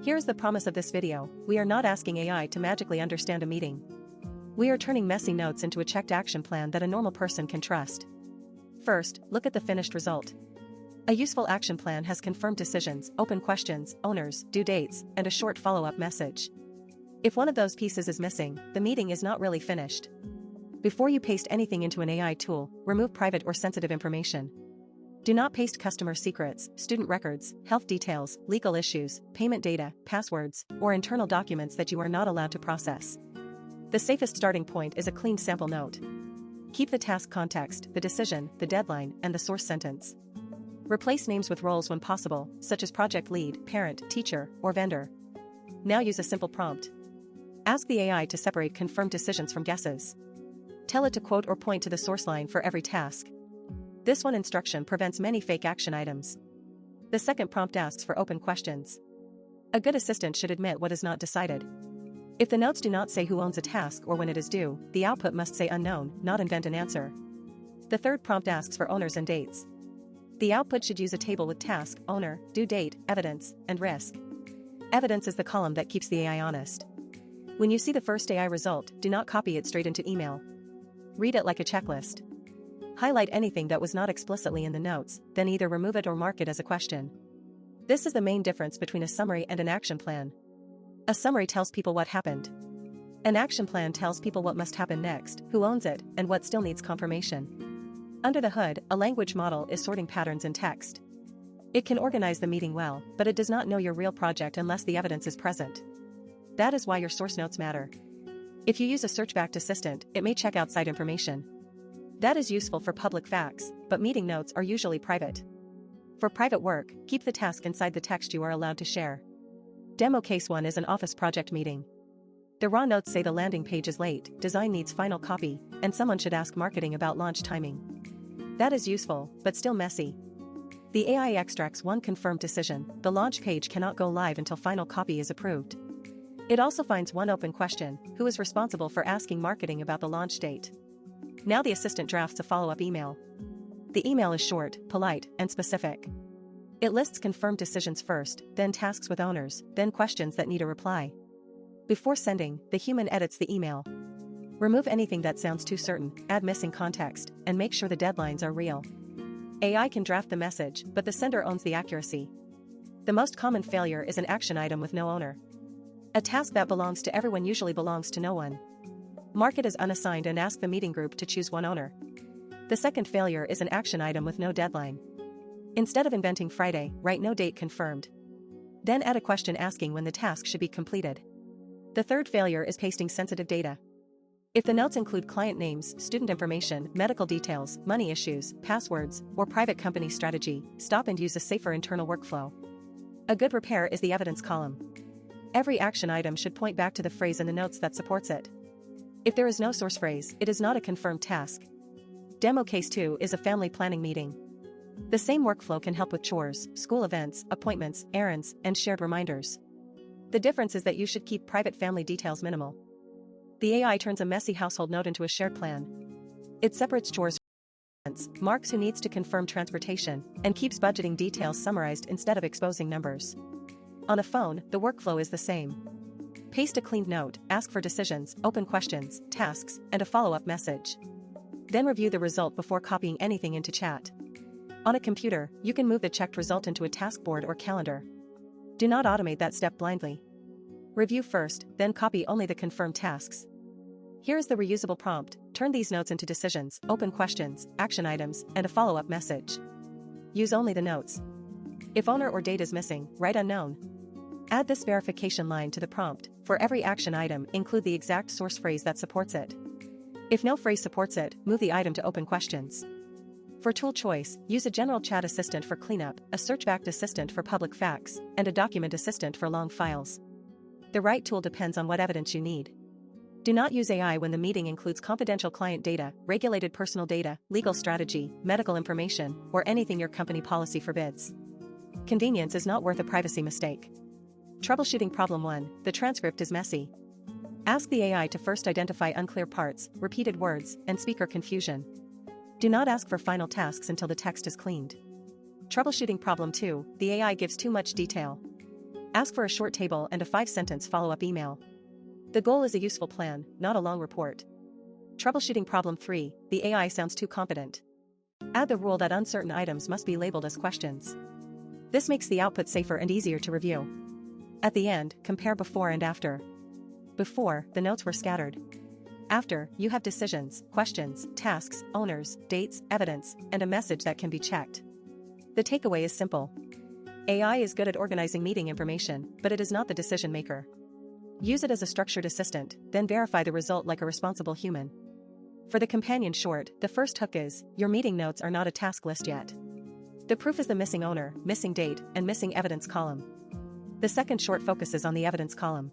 Here's the promise of this video: we are not asking AI to magically understand a meeting. We are turning messy notes into a checked action plan that a normal person can trust. First, look at the finished result. A useful action plan has confirmed decisions, open questions, owners, due dates, and a short follow-up message. If one of those pieces is missing, the meeting is not really finished. Before you paste anything into an AI tool, remove private or sensitive information. Do not paste customer secrets, student records, health details, legal issues, payment data, passwords, or internal documents that you are not allowed to process. The safest starting point is a clean sample note. Keep the task context, the decision, the deadline, and the source sentence. Replace names with roles when possible, such as project lead, parent, teacher, or vendor. Now use a simple prompt. Ask the AI to separate confirmed decisions from guesses. Tell it to quote or point to the source line for every task. This one instruction prevents many fake action items. The second prompt asks for open questions. A good assistant should admit what is not decided. If the notes do not say who owns a task or when it is due, the output must say unknown, not invent an answer. The third prompt asks for owners and dates. The output should use a table with task, owner, due date, evidence, and risk. Evidence is the column that keeps the AI honest. When you see the first AI result, do not copy it straight into email. Read it like a checklist. Highlight anything that was not explicitly in the notes, then either remove it or mark it as a question. This is the main difference between a summary and an action plan. A summary tells people what happened. An action plan tells people what must happen next, who owns it, and what still needs confirmation. Under the hood, a language model is sorting patterns in text. It can organize the meeting well, but it does not know your real project unless the evidence is present. That is why your source notes matter. If you use a search-backed assistant, it may check outside information. That is useful for public facts, but meeting notes are usually private. For private work, keep the task inside the text you are allowed to share. Demo case 1 is an office project meeting. The raw notes say the landing page is late, design needs final copy, and someone should ask marketing about launch timing. That is useful, but still messy. The AI extracts one confirmed decision: the launch page cannot go live until final copy is approved. It also finds one open question: who is responsible for asking marketing about the launch date? Now the assistant drafts a follow-up email. The email is short, polite, and specific. It lists confirmed decisions first, then tasks with owners, then questions that need a reply. Before sending, the human edits the email. Remove anything that sounds too certain, add missing context, and make sure the deadlines are real. AI can draft the message, but the sender owns the accuracy. The most common failure is an action item with no owner. A task that belongs to everyone usually belongs to no one. Mark it as unassigned and ask the meeting group to choose one owner. The second failure is an action item with no deadline. Instead of inventing Friday, write no date confirmed. Then add a question asking when the task should be completed. The third failure is pasting sensitive data. If the notes include client names, student information, medical details, money issues, passwords, or private company strategy, stop and use a safer internal workflow. A good repair is the evidence column. Every action item should point back to the phrase in the notes that supports it. If there is no source phrase, it is not a confirmed task. Demo case 2 is a family planning meeting. The same workflow can help with chores, school events, appointments, errands, and shared reminders. The difference is that you should keep private family details minimal. The AI turns a messy household note into a shared plan. It separates chores from events, marks who needs to confirm transportation, and keeps budgeting details summarized instead of exposing numbers. On a phone, the workflow is the same. Paste a cleaned note, ask for decisions, open questions, tasks, and a follow-up message. Then review the result before copying anything into chat. On a computer, you can move the checked result into a task board or calendar. Do not automate that step blindly. Review first, then copy only the confirmed tasks. Here is the reusable prompt: turn these notes into decisions, open questions, action items, and a follow-up message. Use only the notes. If owner or date is missing, write unknown. Add this verification line to the prompt: for every action item, include the exact source phrase that supports it. If no phrase supports it, move the item to open questions. For tool choice, use a general chat assistant for cleanup, a search-backed assistant for public facts, and a document assistant for long files. The right tool depends on what evidence you need. Do not use AI when the meeting includes confidential client data, regulated personal data, legal strategy, medical information, or anything your company policy forbids. Convenience is not worth a privacy mistake. Troubleshooting problem 1: the transcript is messy. Ask the AI to first identify unclear parts, repeated words, and speaker confusion. Do not ask for final tasks until the text is cleaned. Troubleshooting problem 2: the AI gives too much detail. Ask for a short table and a 5-sentence follow-up email. The goal is a useful plan, not a long report. Troubleshooting problem 3, the AI sounds too competent. Add the rule that uncertain items must be labeled as questions. This makes the output safer and easier to review. At the end, compare before and after. Before, the notes were scattered. After, you have decisions, questions, tasks, owners, dates, evidence, and a message that can be checked. The takeaway is simple. AI is good at organizing meeting information, but it is not the decision maker. Use it as a structured assistant, then verify the result like a responsible human. For the companion short, the first hook is, your meeting notes are not a task list yet. The proof is the missing owner, missing date, and missing evidence column. The second short focuses on the evidence column.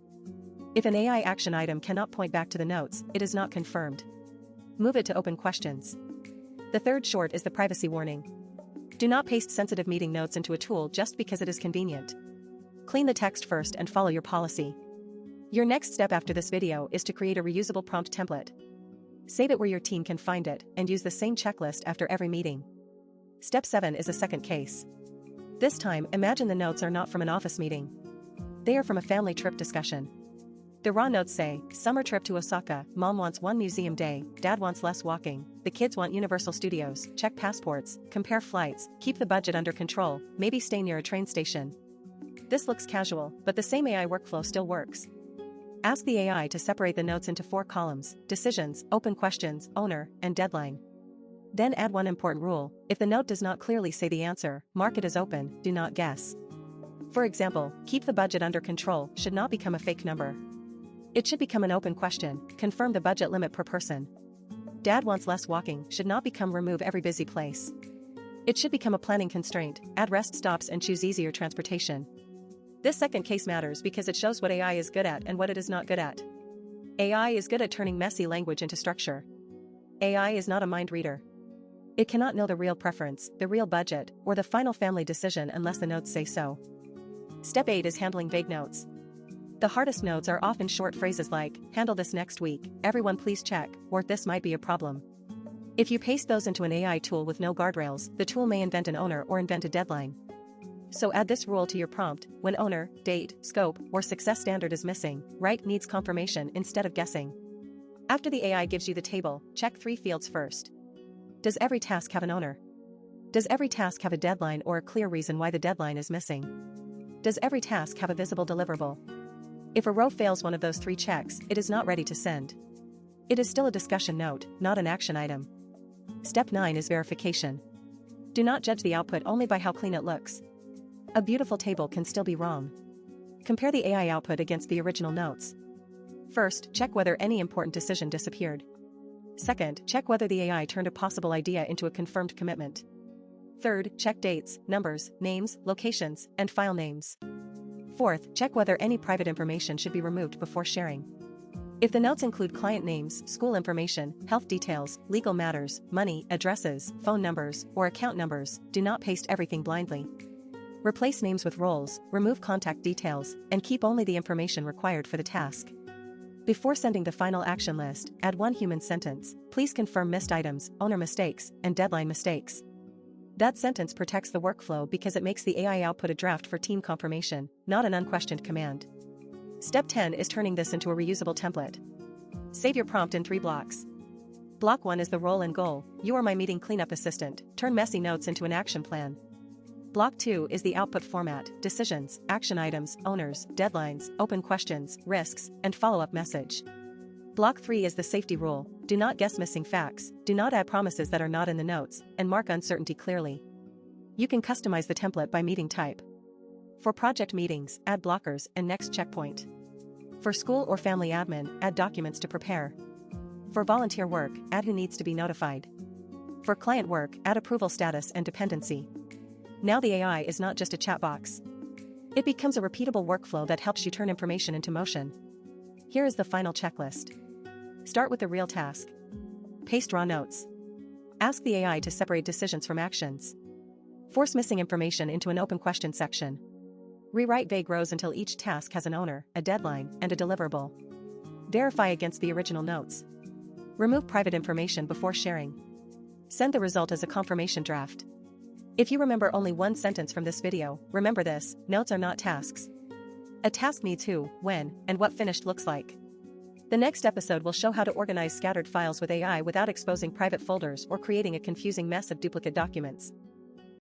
If an AI action item cannot point back to the notes, it is not confirmed. Move it to open questions. The third short is the privacy warning. Do not paste sensitive meeting notes into a tool just because it is convenient. Clean the text first and follow your policy. Your next step after this video is to create a reusable prompt template. Save it where your team can find it and use the same checklist after every meeting. Step 7 is a second case. This time, imagine the notes are not from an office meeting. They are from a family trip discussion. The raw notes say, summer trip to Osaka, mom wants 1 museum day, dad wants less walking, the kids want Universal Studios, check passports, compare flights, keep the budget under control, maybe stay near a train station. This looks casual, but the same AI workflow still works. Ask the AI to separate the notes into 4 columns: decisions, open questions, owner, and deadline. Then add one important rule: if the note does not clearly say the answer, mark it as open, do not guess. For example, keep the budget under control should not become a fake number. It should become an open question, confirm the budget limit per person. Dad wants less walking should not become remove every busy place. It should become a planning constraint, add rest stops and choose easier transportation. This second case matters because it shows what AI is good at and what it is not good at. AI is good at turning messy language into structure. AI is not a mind reader. It cannot know the real preference, the real budget, or the final family decision unless the notes say so. Step 8 is handling vague notes. The hardest notes are often short phrases like, handle this next week, everyone please check, or this might be a problem. If you paste those into an AI tool with no guardrails, the tool may invent an owner or invent a deadline. So add this rule to your prompt: when owner, date, scope, or success standard is missing, write needs confirmation instead of guessing. After the AI gives you the table, check 3 fields first. Does every task have an owner? Does every task have a deadline or a clear reason why the deadline is missing? Does every task have a visible deliverable? If a row fails one of those 3 checks, it is not ready to send. It is still a discussion note, not an action item. Step 9 is verification. Do not judge the output only by how clean it looks. A beautiful table can still be wrong. Compare the AI output against the original notes. First, check whether any important decision disappeared. Second, check whether the AI turned a possible idea into a confirmed commitment. Third, check dates, numbers, names, locations, and file names. Fourth, check whether any private information should be removed before sharing. If the notes include client names, school information, health details, legal matters, money, addresses, phone numbers, or account numbers, do not paste everything blindly. Replace names with roles, remove contact details, and keep only the information required for the task. Before sending the final action list, add one human sentence: please confirm missed items, owner mistakes, and deadline mistakes. That sentence protects the workflow because it makes the AI output a draft for team confirmation, not an unquestioned command. Step 10 is turning this into a reusable template. Save your prompt in 3 blocks. Block 1 is the role and goal: you are my meeting cleanup assistant, turn messy notes into an action plan. Block 2 is the output format: decisions, action items, owners, deadlines, open questions, risks, and follow-up message. Block 3 is the safety rule: do not guess missing facts, do not add promises that are not in the notes, and mark uncertainty clearly. You can customize the template by meeting type. For project meetings, add blockers and next checkpoint. For school or family admin, add documents to prepare. For volunteer work, add who needs to be notified. For client work, add approval status and dependency. Now the AI is not just a chat box. It becomes a repeatable workflow that helps you turn information into motion. Here is the final checklist. Start with the real task. Paste raw notes. Ask the AI to separate decisions from actions. Force missing information into an open question section. Rewrite vague rows until each task has an owner, a deadline, and a deliverable. Verify against the original notes. Remove private information before sharing. Send the result as a confirmation draft. If you remember only one sentence from this video, remember this: notes are not tasks. A task needs who, when, and what finished looks like. The next episode will show how to organize scattered files with AI without exposing private folders or creating a confusing mess of duplicate documents.